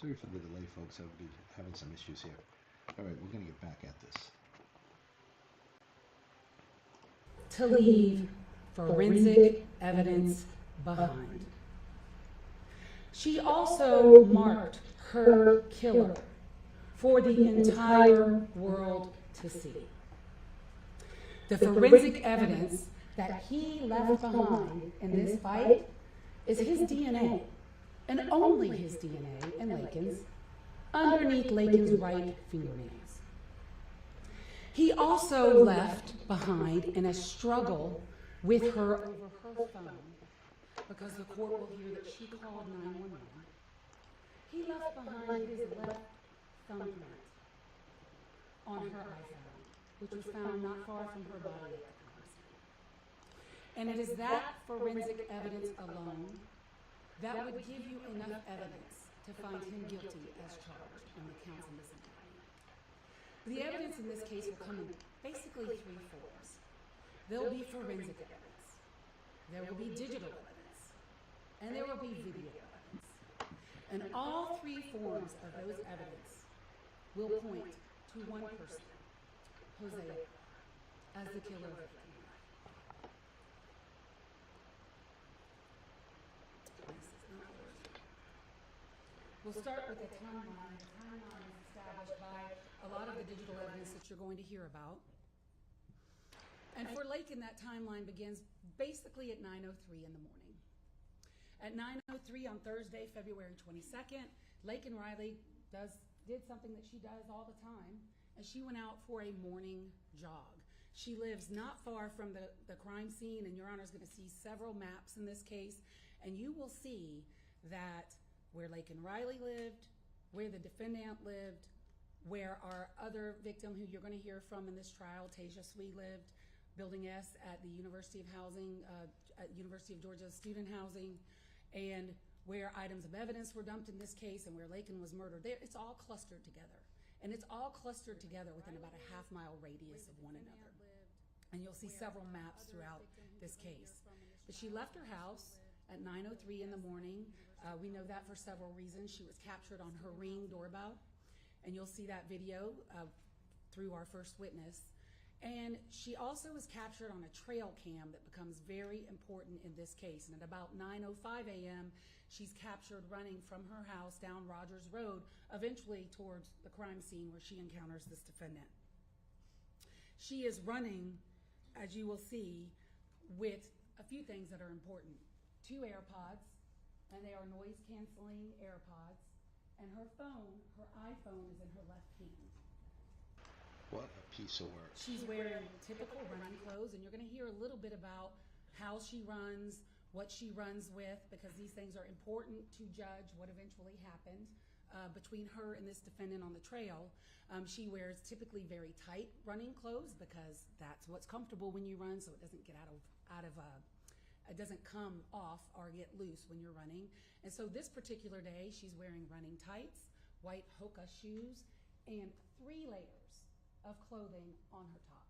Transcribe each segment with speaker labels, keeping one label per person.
Speaker 1: Sorry for the delay, folks. I'll be having some issues here. All right, we're going to get back at this.
Speaker 2: To leave forensic evidence behind. She also marked her killer for the entire world to see. The forensic evidence that he left behind in this fight is his DNA, and only his DNA and Laken's, underneath Laken's right fingernails. He also left behind in a struggle with her over her phone, because the court will hear that she called 911. He left behind his left thumbprint on her iPhone, which was found not far from her body at the crime scene. And it is that forensic evidence alone that would give you enough evidence to find him guilty as charged on the counts in this indictment. The evidence in this case will come in basically three forms. There will be forensic evidence, there will be digital evidence, and there will be video evidence. And all three forms of those evidence will point to one person, Hosea, as the killer of Laken. We'll start with the timeline. The timeline is established by a lot of the digital evidence that you're going to hear about. And for Laken, that timeline begins basically at 9:03 in the morning. At 9:03 on Thursday, February 22nd, Laken Riler did something that she does all the time, and she went out for a morning jog. She lives not far from the crime scene, and Your Honor is going to see several maps in this case, and you will see that where Laken Riler lived, where the defendant lived, where our other victim who you're going to hear from in this trial, Tasia Swee, lived, Building S at the University of Georgia Student Housing, and where items of evidence were dumped in this case and where Laken was murdered. It's all clustered together. And it's all clustered together within about a half-mile radius of one another. And you'll see several maps throughout this case. But she left her house at 9:03 in the morning. We know that for several reasons. She was captured on her Ring doorbell, and you'll see that video through our first witness. And she also was captured on a trail cam that becomes very important in this case. And at about 9:05 a.m., she's captured running from her house down Rogers Road, eventually towards the crime scene where she encounters this defendant. She is running, as you will see, with a few things that are important. 2 AirPods, and they are noise-canceling AirPods, and her iPhone is in her left hand.
Speaker 1: What a piece of work.
Speaker 2: She's wearing typical running clothes, and you're going to hear a little bit about how she runs, what she runs with, because these things are important to judge what eventually happened between her and this defendant on the trail. She wears typically very tight running clothes because that's what's comfortable when you run, so it doesn't get it doesn't come off or get loose when you're running. And so this particular day, she's wearing running tights, white Hoka shoes, and 3 layers of clothing on her top.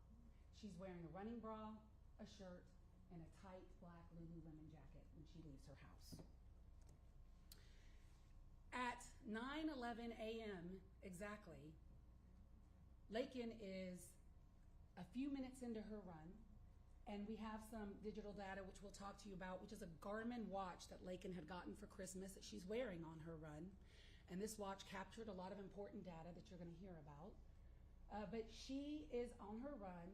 Speaker 2: She's wearing a running bra, a shirt, and a tight black Lululemon jacket when she leaves her house. At 9:11 a.m. exactly, Laken is a few minutes into her run, and we have some digital data which we'll talk to you about, which is a Garmin watch that Laken had gotten for Christmas that she's wearing on her run. And this watch captured a lot of important data that you're going to hear about. But she is on her run,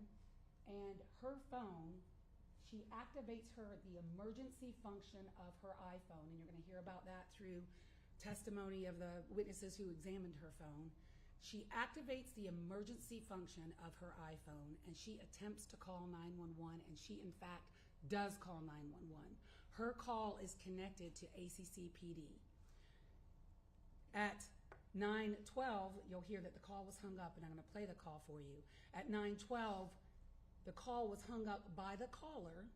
Speaker 2: and her phone, she activates the emergency function of her iPhone, and you're going to hear about that through testimony of the witnesses who examined her phone. She activates the emergency function of her iPhone, and she attempts to call 911, and she, in fact, does call 911. Her call is connected to ACC PD. At 9:12, you'll hear that the call was hung up, and I'm going to play the call for you. At 9:12, the call was hung up by the caller,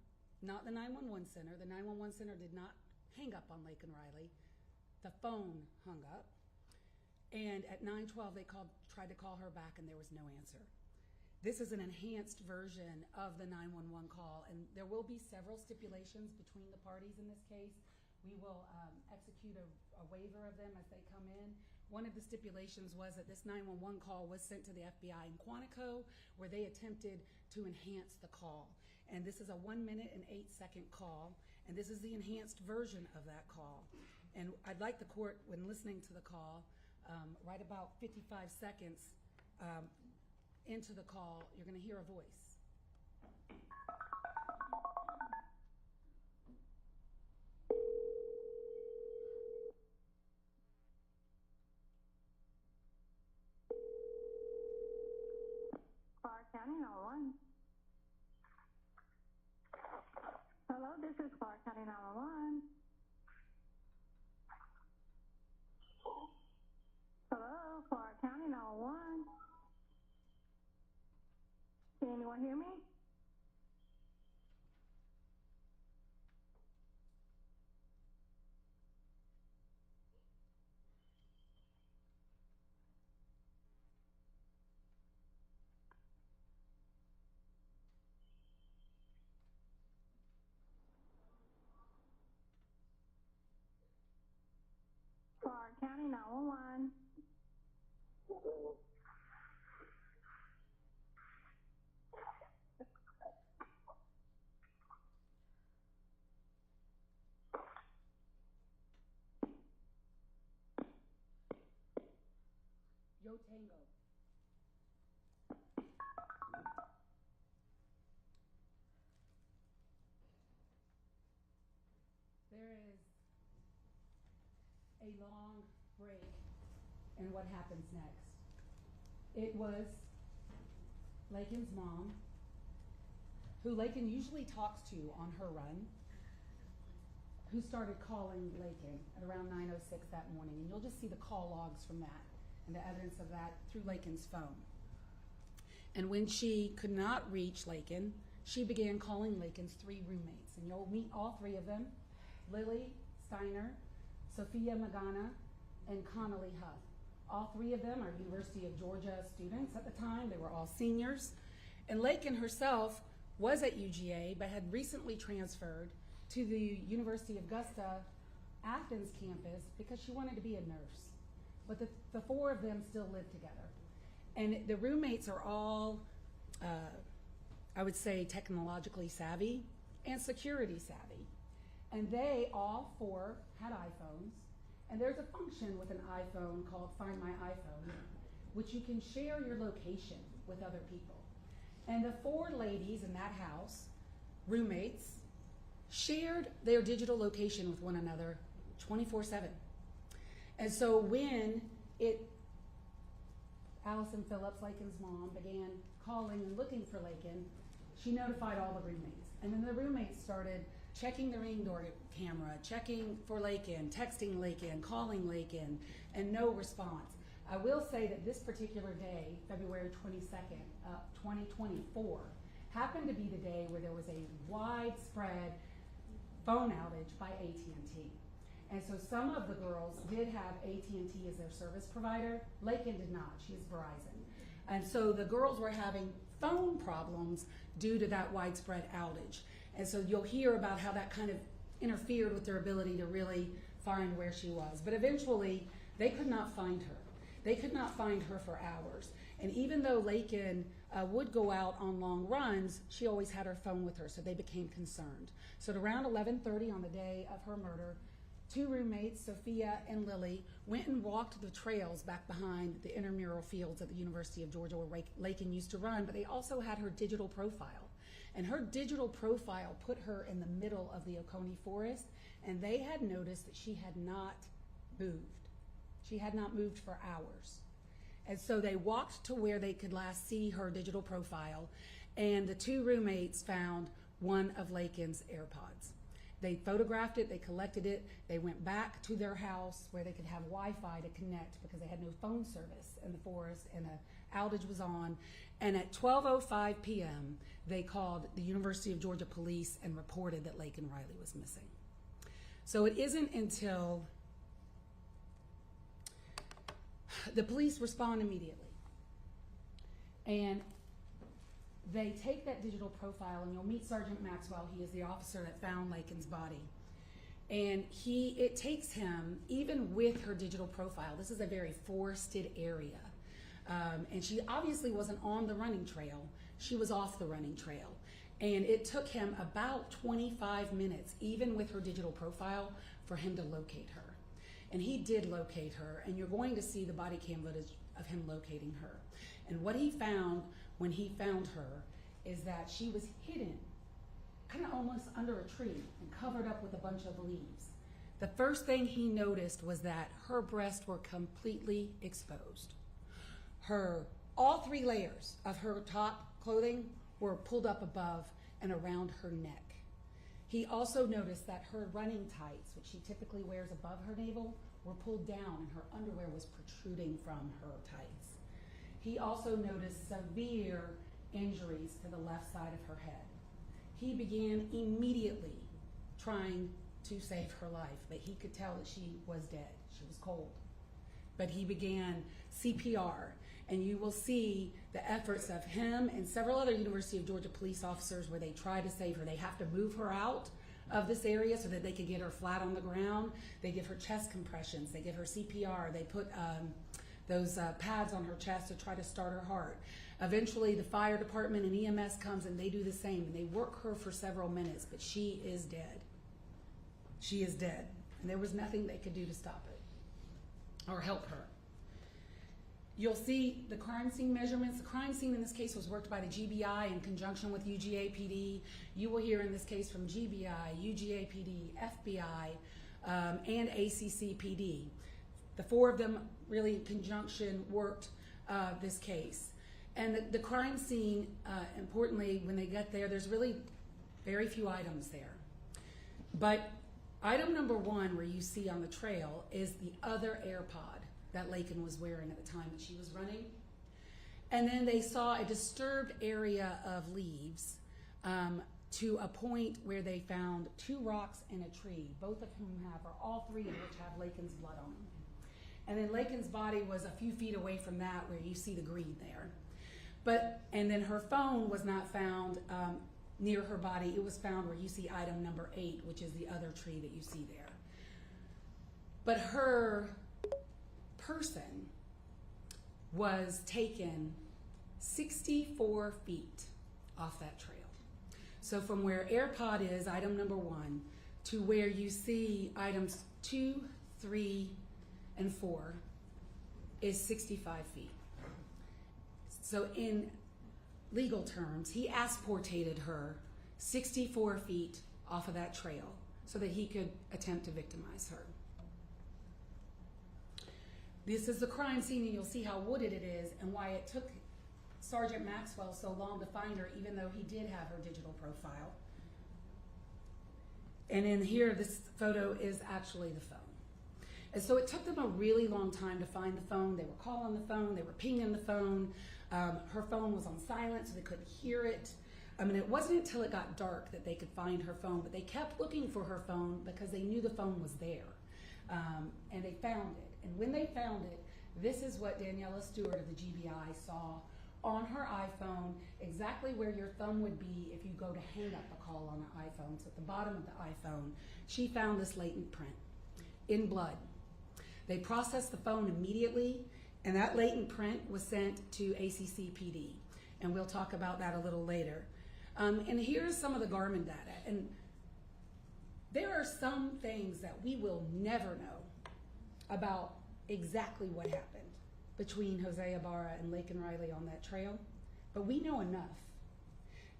Speaker 2: not the 911 center. The 911 center did not hang up on Laken Riler. The phone hung up. And at 9:12, they tried to call her back, and there was no answer. This is an enhanced version of the 911 call, and there will be several stipulations between the parties in this case. We will execute a waiver of them as they come in. One of the stipulations was that this 911 call was sent to the FBI in Quantico, where they attempted to enhance the call. And this is a 1 minute and 8 second call, and this is the enhanced version of that call. And I'd like the court, when listening to the call, right about 55 seconds into the call, you're going to hear a voice.
Speaker 3: Clark County 911. Hello, this is Clark County 911. Hello, Clark County 911. Can anyone hear me? Clark County 911.
Speaker 2: Yo Tango. There is a long break in what happens next. It was Laken's mom, who Laken usually talks to on her run, who started calling Laken at around 9:06 that morning. And you'll just see the call logs from that and the evidence of that through Laken's phone. And when she could not reach Laken, she began calling Laken's 3 roommates. And you'll meet all 3 of them: Lily Steiner, Sophia Magana, and Connolly Huff. All 3 of them are University of Georgia students at the time. They were all seniors. And Laken herself was at UGA, but had recently transferred to the University of Augusta Athens campus because she wanted to be a nurse. But the 4 of them still live together. And the roommates are all, I would say, technologically savvy and security savvy. And they, all 4, had iPhones. And there's a function with an iPhone called Find My iPhone, which you can share your location with other people. And the 4 ladies in that house, roommates, shared their digital location with one another 24/7. And so when Allison Phillips, Laken's mom, began calling and looking for Laken, she notified all the roommates. And then the roommates started checking the ring door camera, checking for Laken, texting Laken, calling Laken, and no response. I will say that this particular day, February 22nd, 2024, happened to be the day where there was a widespread phone outage by AT&T. And so some of the girls did have AT&T as their service provider. Laken did not. She is Verizon. And so the girls were having phone problems due to that widespread outage. And so you'll hear about how that kind of interfered with their ability to really find where she was. But eventually, they could not find her. They could not find her for hours. And even though Laken would go out on long runs, she always had her phone with her, so they became concerned. So at around 11:30 on the day of her murder, two roommates, Sophia and Lily, went and walked the trails back behind the intramural fields at the University of Georgia where Laken used to run, but they also had her digital profile. And her digital profile put her in the middle of the Oconee Forest, and they had noticed that she had not moved. She had not moved for hours. And so they walked to where they could last see her digital profile, and the two roommates found one of Laken's AirPods. They photographed it, they collected it, they went back to their house where they could have Wi-Fi to connect because they had no phone service in the forest and an outage was on. And at 12:05 p.m., they called the University of Georgia police and reported that Laken Riler was missing. So it isn't until the police respond immediately, and they take that digital profile, and you'll meet Sergeant Maxwell. He is the officer that found Laken's body. And it takes him, even with her digital profile, this is a very forested area, and she obviously wasn't on the running trail. She was off the running trail. And it took him about 25 minutes, even with her digital profile, for him to locate her. And he did locate her, and you're going to see the body cam footage of him locating her. And what he found when he found her is that she was hidden, kind of almost under a tree and covered up with a bunch of leaves. The first thing he noticed was that her breasts were completely exposed. All three layers of her top clothing were pulled up above and around her neck. He also noticed that her running tights, which she typically wears above her navel, were pulled down and her underwear was protruding from her tights. He also noticed severe injuries to the left side of her head. He began immediately trying to save her life, but he could tell that she was dead. She was cold. But he began CPR, and you will see the efforts of him and several other University of Georgia police officers where they try to save her. They have to move her out of this area so that they can get her flat on the ground. They give her chest compressions. They give her CPR. They put those pads on her chest to try to start her heart. Eventually, the fire department and EMS comes and they do the same, and they work her for several minutes, but she is dead. She is dead, and there was nothing they could do to stop it or help her. You'll see the crime scene measurements. The crime scene in this case was worked by the GBI in conjunction with UGA-PD. You will hear in this case from GBI, UGA-PD, FBI, and ACC-PD. The four of them really in conjunction worked this case. And the crime scene, importantly, when they get there, there's really very few items there. But item number one, where you see on the trail, is the other AirPod that Laken was wearing at the time that she was running. And then they saw a disturbed area of leaves to a point where they found two rocks and a tree, both of whom or all three of which have Laken's blood on them. And then Laken's body was a few feet away from that where you see the green there. And then her phone was not found near her body. It was found where you see item number 8, which is the other tree that you see there. But her person was taken 64 feet off that trail. So from where AirPod is, item number 1, to where you see items 2, 3, and 4 is 65 feet. So in legal terms, he asportated her 64 feet off of that trail so that he could attempt to victimize her. This is the crime scene, and you'll see how wooded it is and why it took Sergeant Maxwell so long to find her, even though he did have her digital profile. And in here, this photo is actually the phone. And so it took them a really long time to find the phone. They were calling the phone, they were pinging the phone. Her phone was on silent, so they couldn't hear it. I mean, it wasn't until it got dark that they could find her phone, but they kept looking for her phone because they knew the phone was there. And they found it. And when they found it, This is what Daniela Stewart of the GBI saw on her iPhone, exactly where your thumb would be if you go to hang up a call on an iPhone. So at the bottom of the iPhone, she found this latent print in blood. They processed the phone immediately, and that latent print was sent to ACCPD. And we'll talk about that a little later. And here's some of the Garmin data. And there are some things that we will never know about exactly what happened between Jose Ibarra and Laken Riler on that trail, but we know enough.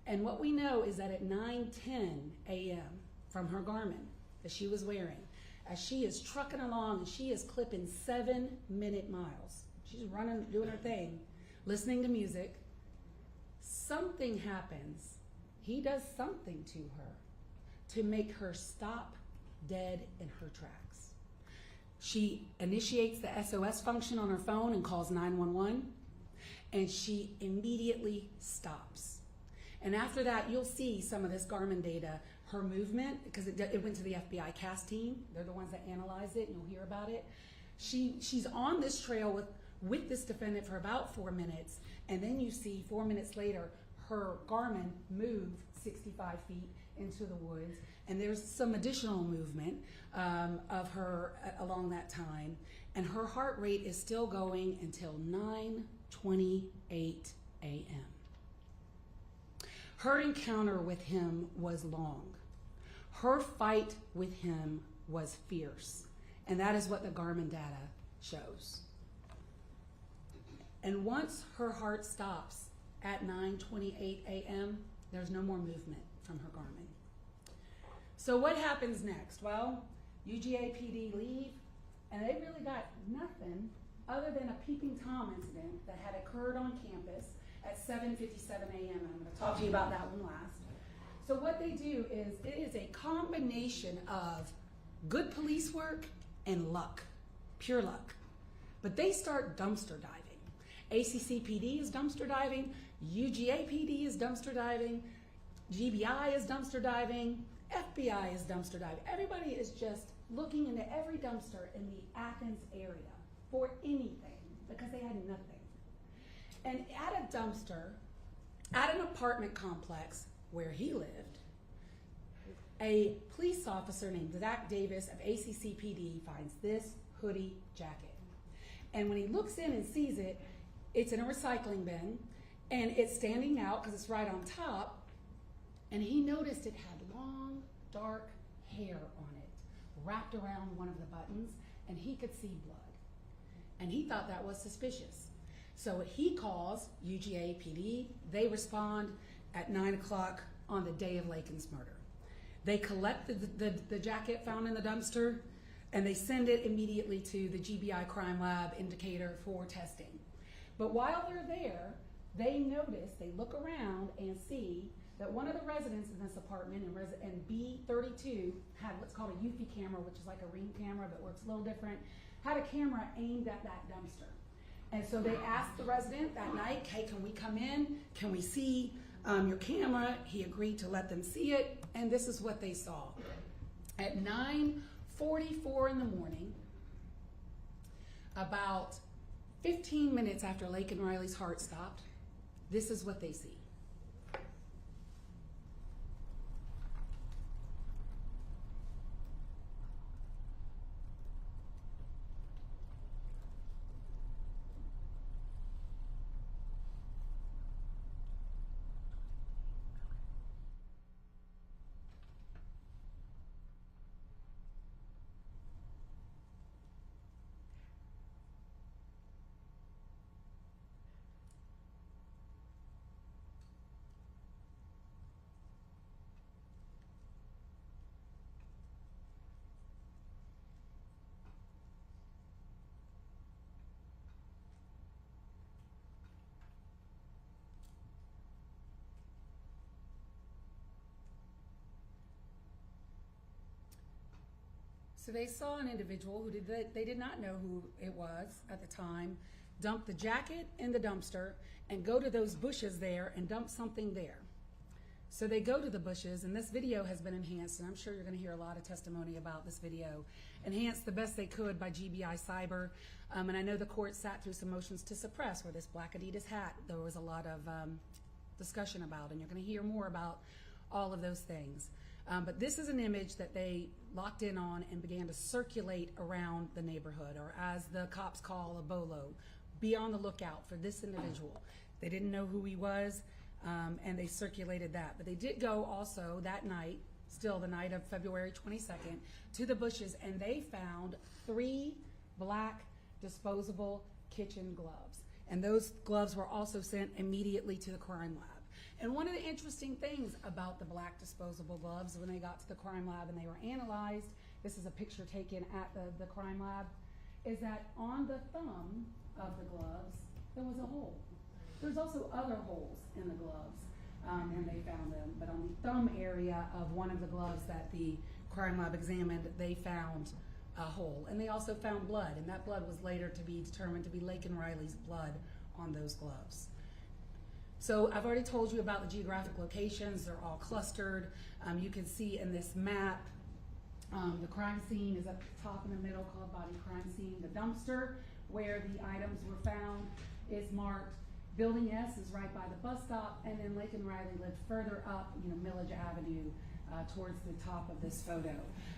Speaker 2: And what we know is that at 9:10 a.m. from her Garmin that she was wearing, as she is trucking along and she is clipping 7-minute miles, she's running, doing her thing, listening to music, something happens. He does something to her to make her stop dead in her tracks. She initiates the SOS function on her phone and calls 911, and she immediately stops. And after that, you'll see some of this Garmin data, her movement, because it went to the FBI CAS team. They're the ones that analyzed it, and you'll hear about it. She's on this trail with this defendant for about 4 minutes, and then you see 4 minutes later, her Garmin move 65 feet into the woods, and there's some additional movement of her along that time, and her heart rate is still going until 9:28 a.m. Her encounter with him was long. Her fight with him was fierce, and that is what the Garmin data shows. And once her heart stops at 9:28 a.m., there's no more movement from her Garmin. So what happens next? Well, UGA PD leave, and they really got nothing other than a peeping Tom incident that had occurred on campus at 7:57 a.m. And I'm going to talk to you about that one last. So what they do is, it is a combination of good police work and luck, pure luck. But they start dumpster diving. ACCPD is dumpster diving, UGA PD is dumpster diving, GBI is dumpster diving, FBI is dumpster diving. Everybody is just looking into every dumpster in the Athens area for anything because they had nothing. And at a dumpster, at an apartment complex where he lived, a police officer named Zach Davis of ACCPD finds this hoodie jacket. And when he looks in and sees it, it's in a recycling bin, and it's standing out because it's right on top, and he noticed it had long, dark hair on it, wrapped around one of the buttons, and he could see blood. And he thought that was suspicious. So he calls UGA PD. They respond at 9 o'clock on the day of Laken's murder. They collect the jacket found in the dumpster, and they send it immediately to the GBI Crime Lab indicator for testing. But while they're there, they notice, they look around and see that one of the residents in this apartment, and B32, had what's called a Eufy camera, which is like a ring camera but works a little different, had a camera aimed at that dumpster. And so they asked the resident that night, hey, can we come in? Can we see your camera? He agreed to let them see it, and this is what they saw. At 9:44 in the morning, about 15 minutes after Laken Riler's heart stopped, this is what they see. So they saw an individual who they did not know who it was at the time, dump the jacket in the dumpster and go to those bushes there and dump something there. So they go to the bushes, and this video has been enhanced, and I'm sure you're going to hear a lot of testimony about this video. Enhanced the best they could by GBI Cyber, and I know the court sat through some motions to suppress where this black Adidas hat, there was a lot of discussion about, and you're going to hear more about all of those things. But this is an image that they locked in on and began to circulate around the neighborhood, or as the cops call a bolo. Be on the lookout for this individual. They didn't know who he was, and they circulated that. But they did go also that night, still the night of February 22nd, to the bushes, and they found 3 black disposable kitchen gloves. And those gloves were also sent immediately to the crime lab. And one of the interesting things about the black disposable gloves when they got to the crime lab and they were analyzed, this is a picture taken at the crime lab, is that on the thumb of the gloves, there was a hole. There's also other holes in the gloves when they found them, but on the thumb area of one of the gloves that the crime lab examined, they found a hole. And they also found blood, and that blood was later to be determined to be Laken Riler's blood on those gloves. So I've already told you about the geographic locations. They're all clustered. You can see in this map, the crime scene is at the top in the middle, called body crime scene. The dumpster where the items were found is marked. Building S is right by the bus stop, and then Laken Riler lived further up, Millage Avenue, towards the top of this photo.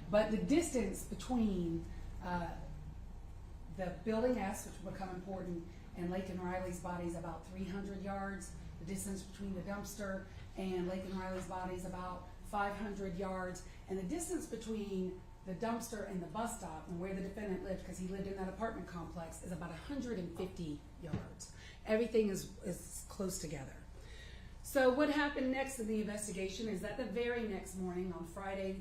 Speaker 2: But the distance between the Building S, which will become important, and Laken Riler's body is about 300 yards. The distance between the dumpster and Laken Riler's body is about 500 yards. And the distance between the dumpster and the bus stop and where the defendant lived, because he lived in that apartment complex, is about 150 yards. Everything is close together. So what happened next in the investigation is that the very next morning on Friday,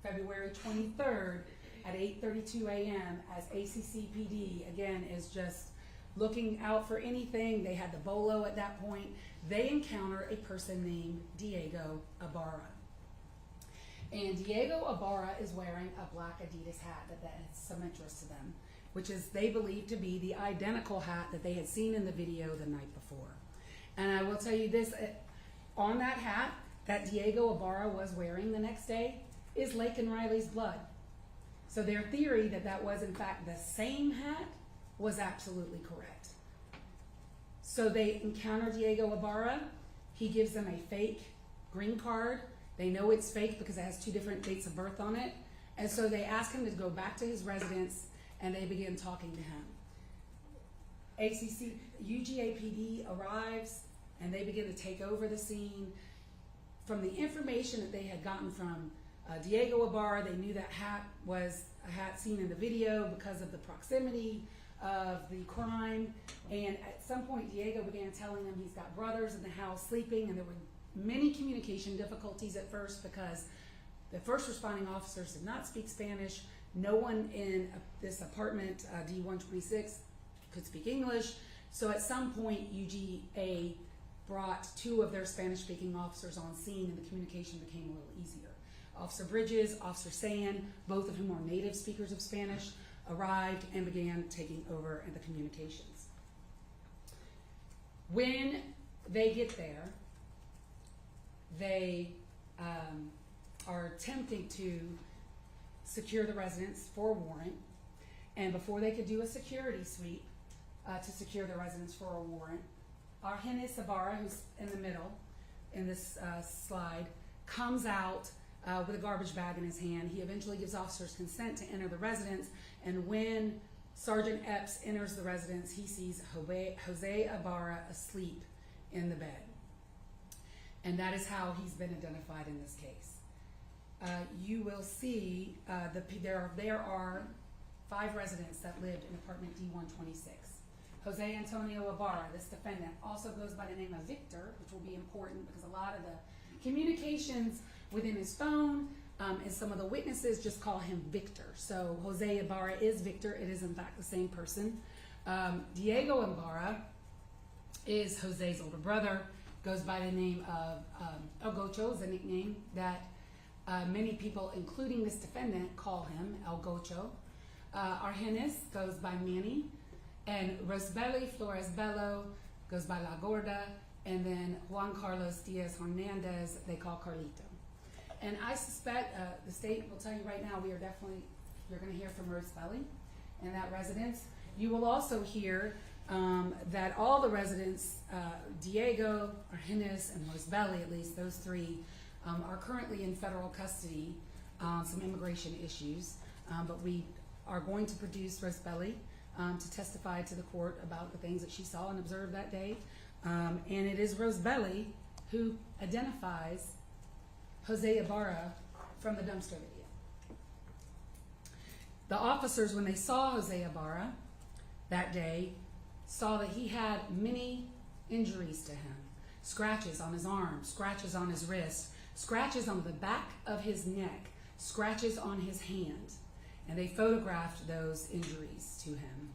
Speaker 2: February 23rd at 8:32 a.m. as ACCPD, again, is just looking out for anything. They had the bolo at that point. They encounter a person named Diego Ibarra. And Diego Ibarra is wearing a black Adidas hat that has some interest to them, which is they believe to be the identical hat that they had seen in the video the night before. And I will tell you this, on that hat that Diego Ibarra was wearing the next day is Laken Riler's blood. So their theory that that was in fact the same hat was absolutely correct. So they encounter Diego Ibarra. He gives them a fake green card. They know it's fake because it has 2 different dates of birth on it. And so they ask him to go back to his residence, and they begin talking to him. UGAPD arrives, and they begin to take over the scene. From the information that they had gotten from Diego Ibarra, they knew that hat was a hat seen in the video because of the proximity of the crime. And at some point, Diego began telling them he's got brothers in the house sleeping, and there were many communication difficulties at first because the first responding officers did not speak Spanish. No one in this apartment, D126, could speak English. So at some point, UGA brought 2 of their Spanish-speaking officers on scene, and the communication became a little easier. Officer Bridges, Officer Sand, both of whom are native speakers of Spanish, arrived and began taking over the communications. When they get there, they are attempting to secure the residence for a warrant, and before they could do a security sweep to secure the residence for a warrant, Argenis Ibarra, who's in the middle in this slide, comes out with a garbage bag in his hand. He eventually gives officers consent to enter the residence, and when Sergeant Epps enters the residence, he sees Jose Ibarra asleep in the bed. And that is how he's been identified in this case. You will see there are 5 residents that lived in apartment D126. Jose Antonio Ibarra, this defendant, also goes by the name of Victor, which will be important because a lot of the communications within his phone and some of the witnesses just call him Victor. So Jose Ibarra is Victor. It is in fact the same person. Diego Ibarra is Jose's older brother, goes by the name of El Gocho, is a nickname that many people, including this defendant, call him El Gocho. Argenis goes by Manny, and Rosbelli Flores Bello goes by La Gorda, and then Juan Carlos Diaz Hernandez, they call Carlito. And I suspect the state will tell you right now, you're going to hear from Rose Belly and that residence. You will also hear that all the residents, Diego, Argenis, and Rose Belly, at least those three, are currently in federal custody on some immigration issues. But we are going to produce Rose Belly to testify to the court about the things that she saw and observed that day. And it is Rose Belly who identifies Jose Ibarra from the dumpster video. The officers, when they saw Jose Ibarra that day, saw that he had many injuries to him. Scratches on his arm, scratches on his wrist, scratches on the back of his neck, scratches on his hand. And they photographed those injuries to him.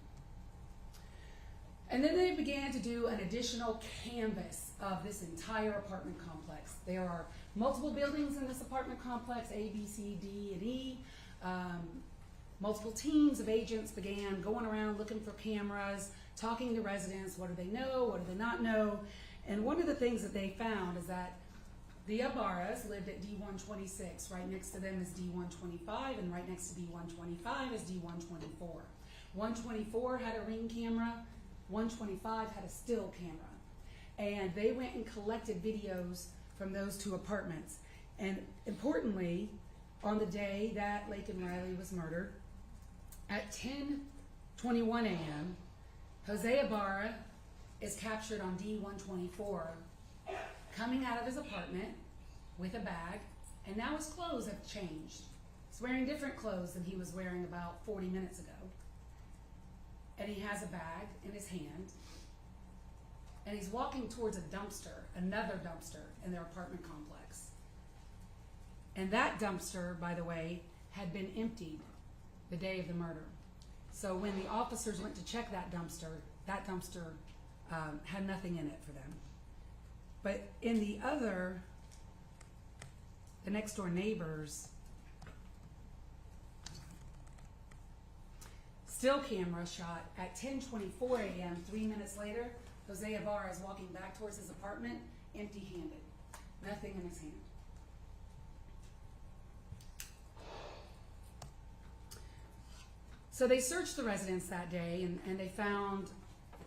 Speaker 2: And then they began to do an additional canvass of this entire apartment complex. There are multiple buildings in this apartment complex, A, B, C, D, and E. Multiple teams of agents began going around looking for cameras, talking to residents. What do they know? What do they not know? And one of the things that they found is that the Ibarras lived at D126. Right next to them is D125, and right next to D125 is D124. 124 had a ring camera. 125 had a still camera. And they went and collected videos from those two apartments. And importantly, on the day that Laken Riler was murdered, at 10:21 a.m., Jose Ibarra is captured on D124, coming out of his apartment with a bag, and now his clothes have changed. He's wearing different clothes than he was wearing about 40 minutes ago. And he has a bag in his hand, and he's walking towards a dumpster, another dumpster in their apartment complex. And that dumpster, by the way, had been emptied the day of the murder. So when the officers went to check that dumpster had nothing in it for them. But in the next door neighbors, still camera shot at 10:24 a.m., 3 minutes later, Jose Ibarra is walking back towards his apartment, empty-handed, nothing in his hand. So they searched the residence that day, and they found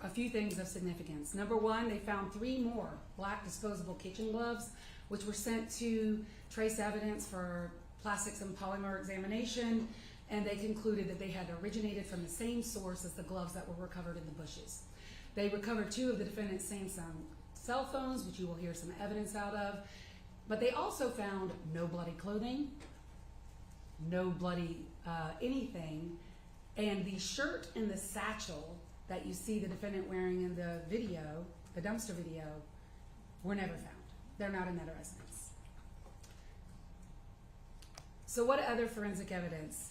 Speaker 2: a few things of significance. Number one, they found 3 more black disposable kitchen gloves, which were sent to trace evidence for plastics and polymer examination, and they concluded that they had originated from the same source as the gloves that were recovered in the bushes. They recovered 2 of the defendant's Samsung cell phones, which you will hear some evidence out of, but they also found no bloody clothing, no bloody anything, and the shirt and the satchel that you see the defendant wearing in the video, the dumpster video, were never found. They're not in that residence. So what other forensic evidence?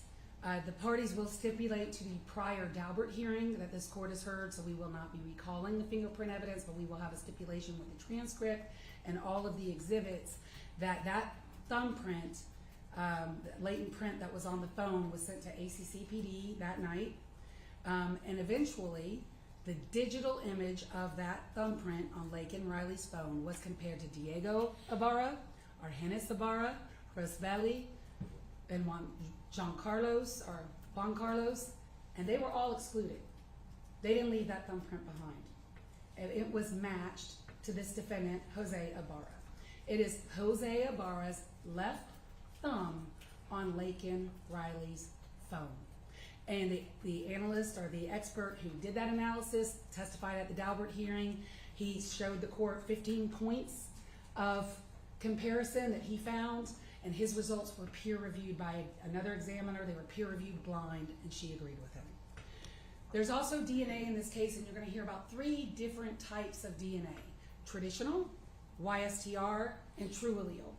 Speaker 2: The parties will stipulate to the prior Daubert hearing that this court has heard, so we will not be recalling the fingerprint evidence, but we will have a stipulation with the transcript and all of the exhibits that thumbprint, latent print that was on the phone, was sent to ACCPD that night. And eventually, the digital image of that thumbprint on Laken Riler's phone was compared to Diego Ibarra, Argenis Ibarra, Rose Belly, and Juan Carlos, and they were all excluded. They didn't leave that thumbprint behind. It was matched to this defendant, Jose Ibarra. It is Jose Ibarra's left thumb on Laken Riler's phone. And the analyst or the expert who did that analysis testified at the Daubert hearing. He showed the court 15 points of comparison that he found, and his results were peer-reviewed by another examiner. They were peer-reviewed blind, and she agreed with him. There's also DNA in this case, and you're going to hear about 3 different types of DNA: traditional, YSTR, and true allele.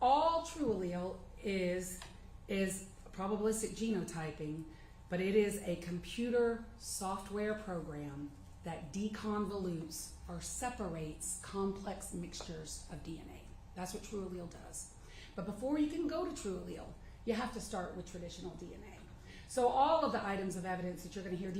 Speaker 2: All true allele is probabilistic genotyping, but it is a computer software program that deconvolutes or separates complex mixtures of DNA. That's what true allele does. But before you can go to true allele, you have to start with traditional DNA. So all of the items of evidence that you're going to hear